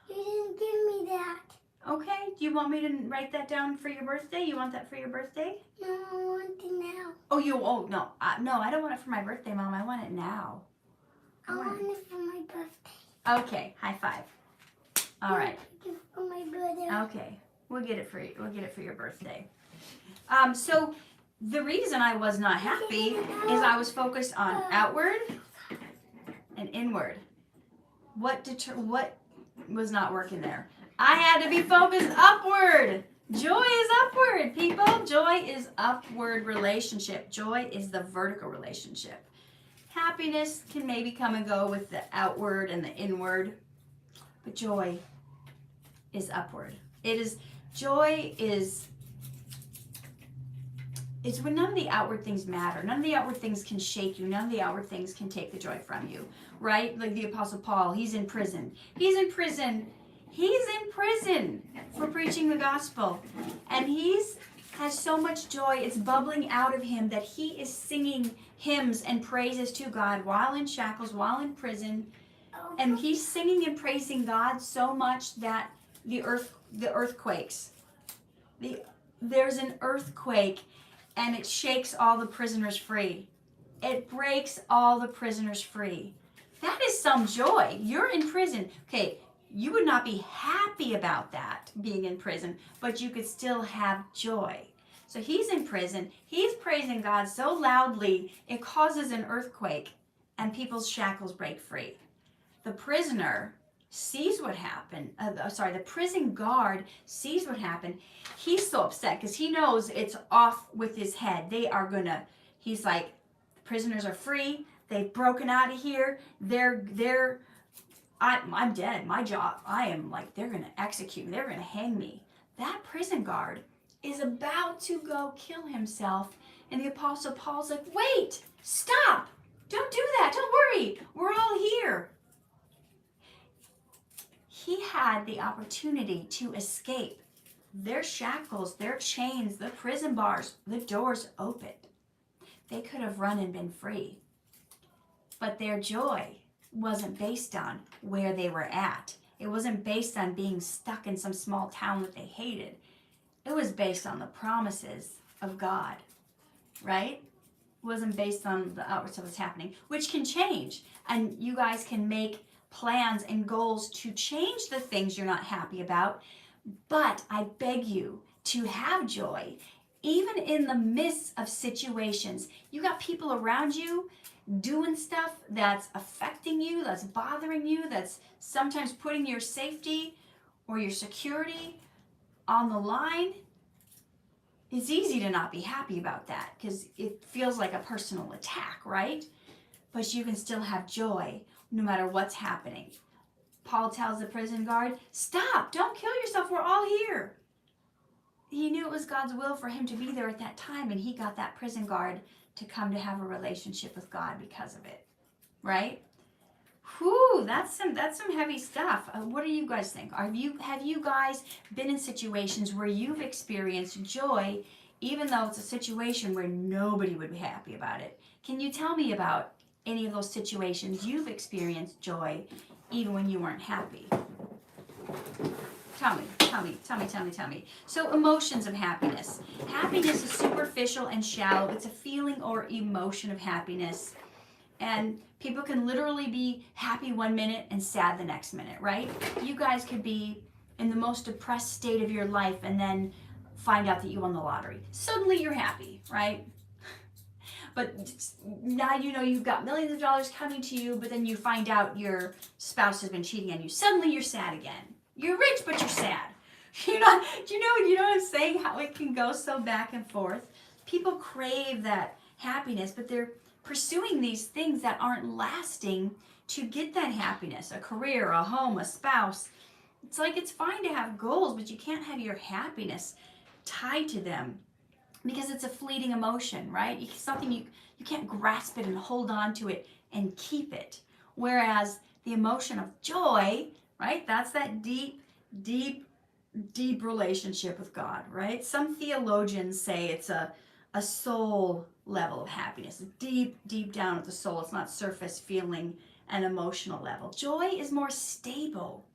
You didn't give me that. Okay, do you want me to write that down for your birthday? You want that for your birthday? No, I want it now. No, I don't want it for my birthday, Mom. I want it now. I want it for my birthday. Okay, high five. All right. It's for my birthday. Okay, we'll get it for you. We'll get it for your birthday. So the reason I was not happy is I was focused on outward and inward. What was not working there? I had to be focused upward. Joy is upward, people. Joy is upward relationship. Joy is the vertical relationship. Happiness can maybe come and go with the outward and the inward, but joy is upward. Joy is when none of the outward things matter. None of the outward things can shake you. None of the outward things can take the joy from you, right? Like the Apostle Paul, he's in prison. He's in prison for preaching the gospel. And has so much joy, it's bubbling out of him that he is singing hymns and praises to God while in shackles, while in prison. And he's singing and praising God so much that the earth quakes. There's an earthquake, and it shakes all the prisoners free. It breaks all the prisoners free. That is some joy. You're in prison. Okay, you would not be happy about that, being in prison, but you could still have joy. So he's in prison. He's praising God so loudly, it causes an earthquake, and people's shackles break free. The prisoner sees what happened. The prison guard sees what happened. He's so upset because he knows it's off with his head. He's like, the prisoners are free. They've broken out of here. I'm dead. My job, they're going to execute me. They're going to hang me. That prison guard is about to go kill himself. And the Apostle Paul's like, wait, stop. Don't do that. Don't worry. We're all here. He had the opportunity to escape. Their shackles, their chains, the prison bars, the doors opened. They could have run and been free. But their joy wasn't based on where they were at. It wasn't based on being stuck in some small town that they hated. It was based on the promises of God, right? It wasn't based on the outward stuff that's happening, which can change. And you guys can make plans and goals to change the things you're not happy about. But I beg you to have joy, even in the midst of situations. You got people around you doing stuff that's affecting you, that's bothering you, that's sometimes putting your safety or your security on the line. It's easy to not be happy about that because it feels like a personal attack, right? But you can still have joy no matter what's happening. Paul tells the prison guard, stop, don't kill yourself, we're all here. He knew it was God's will for him to be there at that time, and he got that prison guard to come to have a relationship with God because of it, right? Whew, that's some heavy stuff. What do you guys think? Have you guys been in situations where you've experienced joy, even though it's a situation where nobody would be happy about it? Can you tell me about any of those situations you've experienced joy, even when you weren't happy? Tell me. So emotions of happiness. Happiness is superficial and shallow. It's a feeling or emotion of happiness. And people can literally be happy one minute and sad the next minute, right? You guys could be in the most depressed state of your life and then find out that you won the lottery. Suddenly you're happy, right? But now you know you've got millions of dollars coming to you, but then you find out your spouse has been cheating on you. Suddenly you're sad again. You're rich, but you're sad. You know what I'm saying? How it can go so back and forth. People crave that happiness, but they're pursuing these things that aren't lasting to get that happiness. A career, a home, a spouse. It's like it's fine to have goals, but you can't have your happiness tied to them because it's a fleeting emotion, right? It's something you can't grasp it and hold on to it and keep it. Whereas the emotion of joy, right? That's that deep relationship with God, right? Some theologians say it's a soul level of happiness, deep down at the soul. It's not surface feeling and emotional level. Joy is more stable.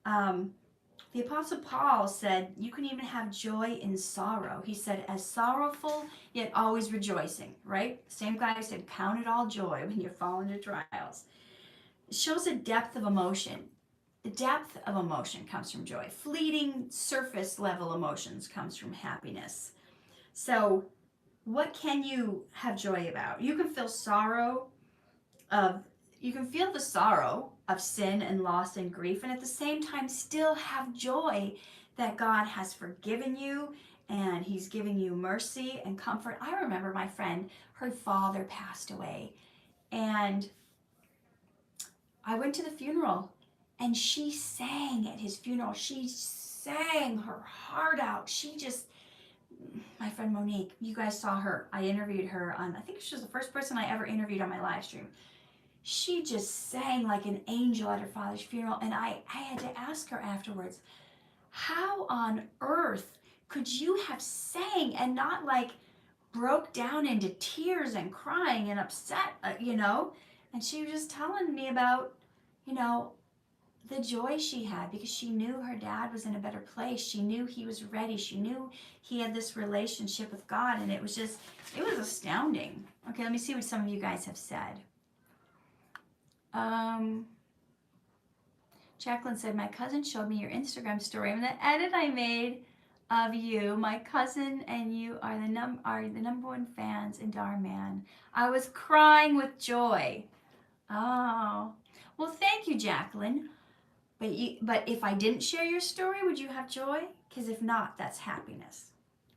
The Apostle Paul said you can even have joy in sorrow. He said, as sorrowful, yet always rejoicing, right? Same guy said, count it all joy when you fall into trials. It shows a depth of emotion. The depth of emotion comes from joy. Fleeting surface level emotions comes from happiness. So what can you have joy about? You can feel the sorrow of sin and loss and grief, and at the same time still have joy that God has forgiven you and he's giving you mercy and comfort. I remember my friend, her father passed away, And I went to the funeral, and she sang at his funeral. She sang her heart out. My friend Monique, you guys saw her. I interviewed her on, I think she was the first person I ever interviewed on my live stream. She just sang like an angel at her father's funeral. And I had to ask her afterwards, how on earth could you have sang and not like broke down into tears and crying and upset, And she was just telling me about, the joy she had because she knew her dad was in a better place. She knew he was ready. She knew he had this relationship with God, and it was astounding. Okay, let me see what some of you guys have said. Jacqueline said, my cousin showed me your Instagram story and the edit I made of you. My cousin and you are the number one fans in Dhar Mann. I was crying with joy. Oh, well, thank you, Jacqueline. But if I didn't share your story, would you have joy? Because if not, that's happiness.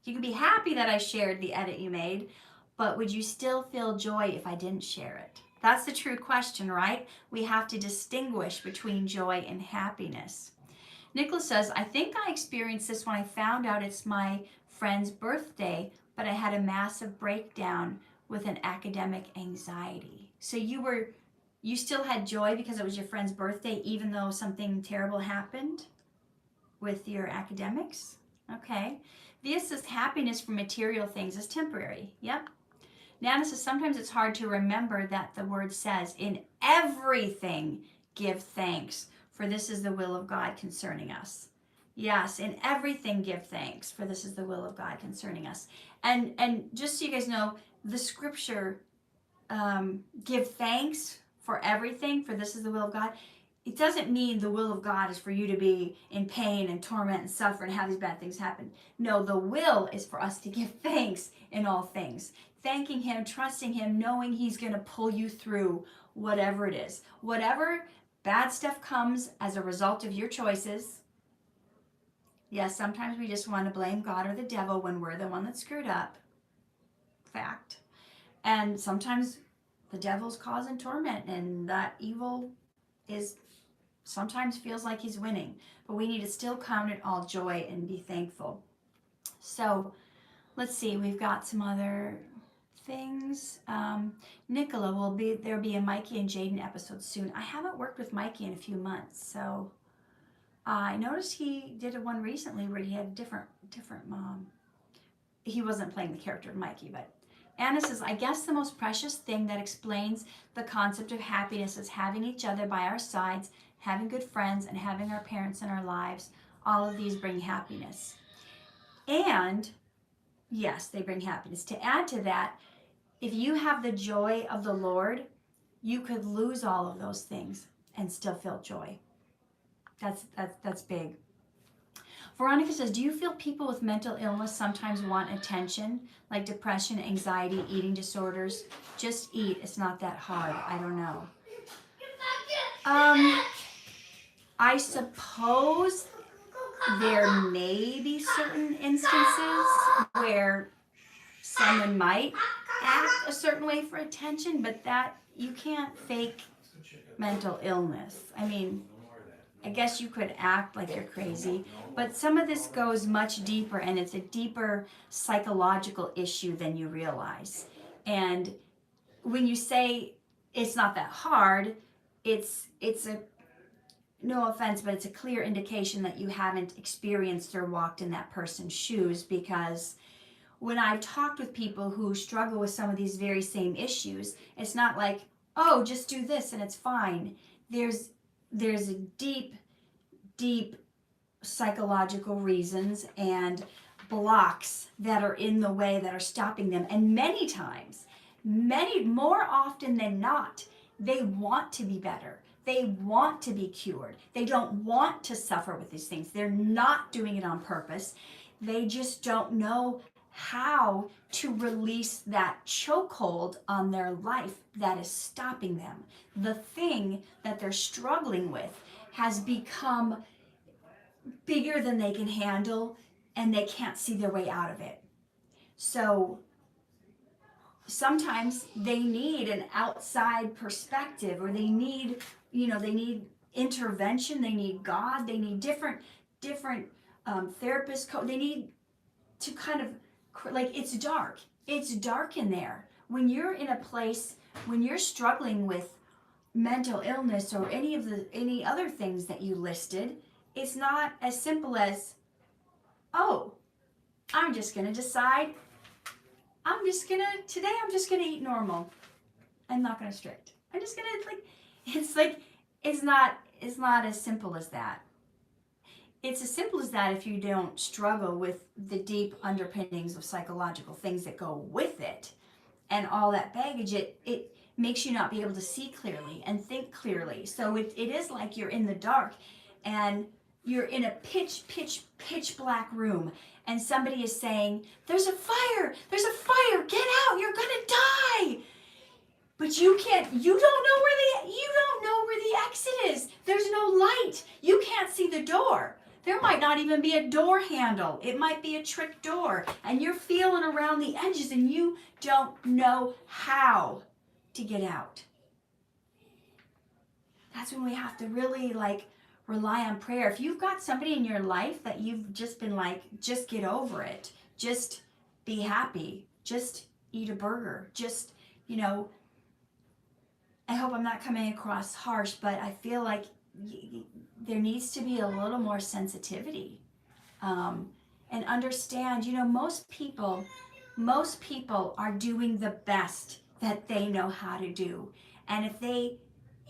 You could be happy that I shared the edit you made, but would you still feel joy if I didn't share it? That's the true question, right? We have to distinguish between joy and happiness. Nicholas says, I think I experienced this when I found out it's my friend's birthday, but I had a massive breakdown with an academic anxiety. So you still had joy because it was your friend's birthday, even though something terrible happened with your academics? Okay. Via says happiness from material things is temporary. Yep. Nana says sometimes it's hard to remember that the word says, in everything give thanks, for this is the will of God concerning us. Yes, in everything give thanks, for this is the will of God concerning us. And just so you guys know, the scripture, give thanks for everything, for this is the will of God. It doesn't mean the will of God is for you to be in pain and torment and suffer and have these bad things happen. No, the will is for us to give thanks in all things. Thanking him, trusting him, knowing he's going to pull you through whatever it is. Whatever bad stuff comes as a result of your choices. Yes, sometimes we just want to blame God or the devil when we're the one that screwed up. Fact. And sometimes the devil's causing torment, and that evil sometimes feels like he's winning. But we need to still count it all joy and be thankful. So let's see, we've got some other things. Nicola there'll be a Mikey and Jaden episode soon. I haven't worked with Mikey in a few months, so I noticed he did one recently where he had a different mom. He wasn't playing the character of Mikey, but Anna says, I guess the most precious thing that explains the concept of happiness is having each other by our sides, having good friends, and having our parents in our lives. All of these bring happiness. And, yes, they bring happiness. To add to that, if you have the joy of the Lord, you could lose all of those things and still feel joy. That's big. Veronica says, do you feel people with mental illness sometimes want attention, like depression, anxiety, eating disorders? Just eat. It's not that hard. I don't know. I suppose there may be certain instances where someone might act a certain way for attention, but that you can't fake mental illness. I mean, I guess you could act like you're crazy, but some of this goes much deeper, and it's a deeper psychological issue than you realize. And when you say it's not that hard, it's a, no offense, but it's a clear indication that you haven't experienced or walked in that person's shoes, because when I've talked with people who struggle with some of these very same issues, it's not like, oh, just do this and it's fine. There's a deep psychological reasons and blocks that are in the way that are stopping them. And many times, more often than not, they want to be better. They want to be cured. They don't want to suffer with these things. They're not doing it on purpose. They just don't know how to release that chokehold on their life that is stopping them. The thing that they're struggling with has become bigger than they can handle, and they can't see their way out of it. So sometimes they need an outside perspective, or they need, they need intervention, they need God, they need different therapists, they need to kind of, like, it's dark in there. When you're in a place, when you're struggling with mental illness or any other things that you listed, it's not as simple as, oh, I'm just gonna decide today I'm just gonna eat normal. I'm not gonna restrict. I'm just gonna it's not as simple as that. It's as simple as that if you don't struggle with the deep underpinnings of psychological things that go with it and all that baggage. It makes you not be able to see clearly and think clearly. So it is like you're in the dark and you're in a pitch black room, and somebody is saying, there's a fire, get out, you're gonna die. But you don't know where the exit is. There's no light. You can't see the door. There might not even be a door handle. It might be a trick door, and you're feeling around the edges and you don't know how to get out. That's when we have to really rely on prayer. If you've got somebody in your life that you've just been just get over it, just be happy, just eat a burger, just, I hope I'm not coming across harsh, but I feel like there needs to be a little more sensitivity, and understand, most people are doing the best that they know how to do. And if they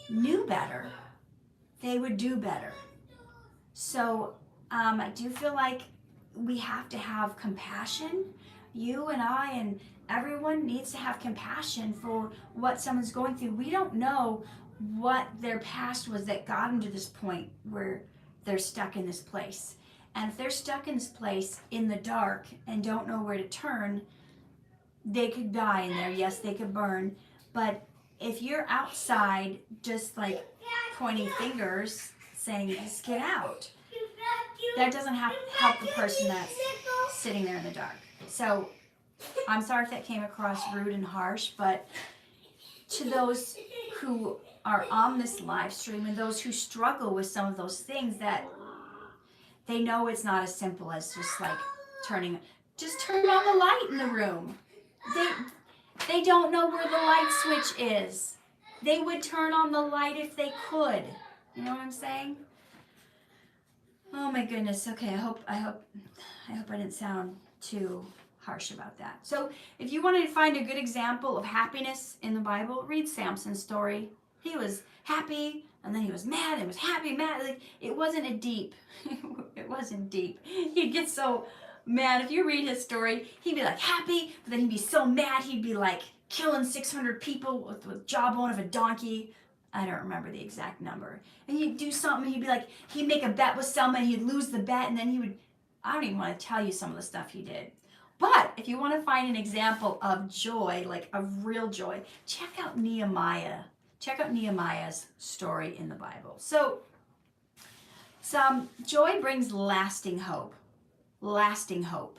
knew better, they would do better. So I do feel like we have to have compassion. You and I and everyone needs to have compassion for what someone's going through. We don't know what their past was that got them to this point where they're stuck in this place. And if they're stuck in this place in the dark and don't know where to turn, they could die in there. Yes, they could burn. But if you're outside just pointing fingers saying, just get out, that doesn't help the person that's sitting there in the dark. So I'm sorry if that came across rude and harsh, but to those who are on this live stream and those who struggle with some of those things, that they know it's not as simple as just turn on the light in the room. They don't know where the light switch is. They would turn on the light if they could. You know what I'm saying? Oh my goodness. Okay, I hope I didn't sound too harsh about that. So if you wanted to find a good example of happiness in the Bible, read Samson's story. He was happy, and then he was mad, and was happy, mad. It wasn't it wasn't deep. He'd get so mad. If you read his story, he'd be happy, but then he'd be so mad, he'd be killing 600 people with jawbone of a donkey. I don't remember the exact number. And he'd do something, he'd make a bet with someone, he'd lose the bet, and then I don't even want to tell you some of the stuff he did. But if you want to find an example of joy, of real joy, check out Nehemiah. Check out Nehemiah's story in the Bible. So, joy brings lasting hope. Lasting hope.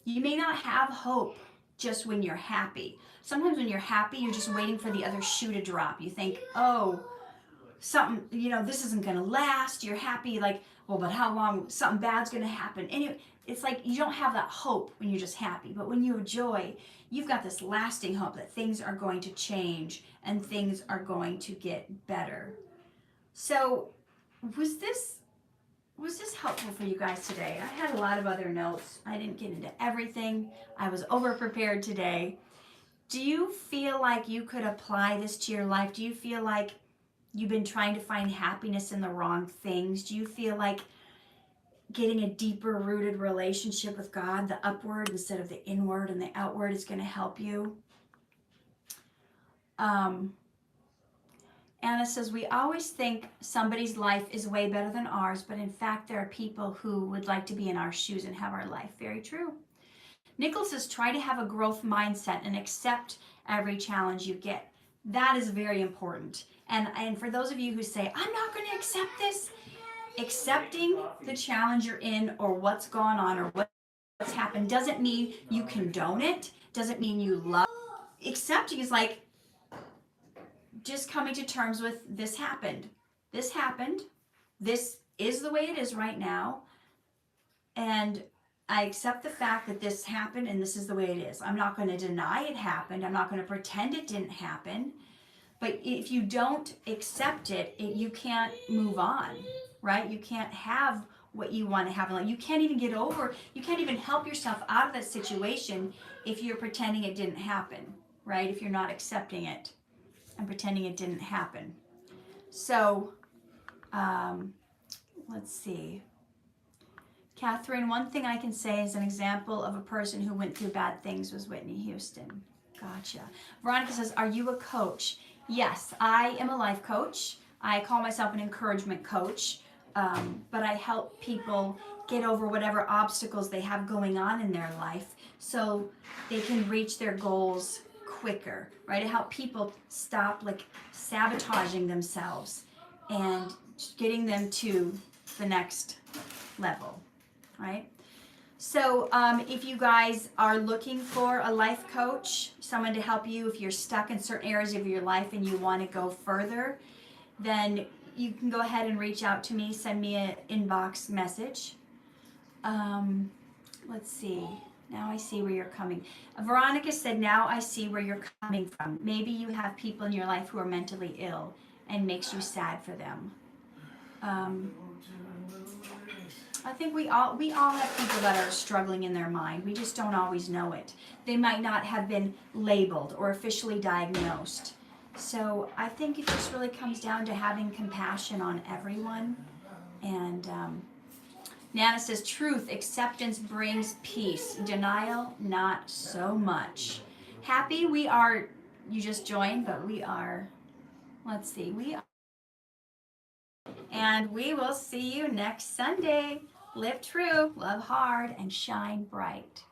You may not have hope just when you're happy. Sometimes when you're happy, you're just waiting for the other shoe to drop. You think, oh, something, this isn't going to last. You're happy, well, but how long? Something bad's going to happen. And it's you don't have that hope when you're just happy. But when you have joy, you've got this lasting hope that things are going to change and things are going to get better. So was this helpful for you guys today? I had a lot of other notes. I didn't get into everything. I was over-prepared today. Do you feel like you could apply this to your life? Do you feel like you've been trying to find happiness in the wrong things? Do you feel like getting a deeper rooted relationship with God, the upward instead of the inward and the outward, is going to help you? Anna says, we always think somebody's life is way better than ours, but in fact, there are people who would like to be in our shoes and have our life. Very true. Nichols says, try to have a growth mindset and accept every challenge you get. That is very important. And for those of you who say, I'm not going to accept this, accepting the challenge you're in or what's gone on or what's happened doesn't mean you condone it, doesn't mean you love accepting is like just coming to terms with this happened. This happened. This is the way it is right now. And I accept the fact that this happened and this is the way it is. I'm not going to deny it happened. I'm not going to pretend it didn't happen. But if you don't accept it, you can't move on, right? You can't have what you want to have. Like, you can't even get over, you can't even help yourself out of that situation if you're pretending it didn't happen, right? If you're not accepting it and pretending it didn't happen. So, let's see. Katherine, one thing I can say is an example of a person who went through bad things was Whitney Houston. Gotcha. Veronica says, are you a coach? Yes, I am a life coach. I call myself an encouragement coach, but I help people get over whatever obstacles they have going on in their life so they can reach their goals quicker, right? I help people stop like sabotaging themselves and getting them to the next level, right? So if you guys are looking for a life coach, someone to help you if you're stuck in certain areas of your life and you want to go further, then you can go ahead and reach out to me, send me an inbox message. Let's see. Now I see where you're coming. Veronica said, now I see where you're coming from. Maybe you have people in your life who are mentally ill and makes you sad for them. I think we all have people that are struggling in their mind. We just don't always know it. They might not have been labeled or officially diagnosed. So I think it just really comes down to having compassion on everyone. And Nana says, truth, acceptance brings peace. Denial, not so much. Happy, we are, you just joined, but we are, let's see, we are. And we will see you next Sunday. Live true, love hard, and shine bright.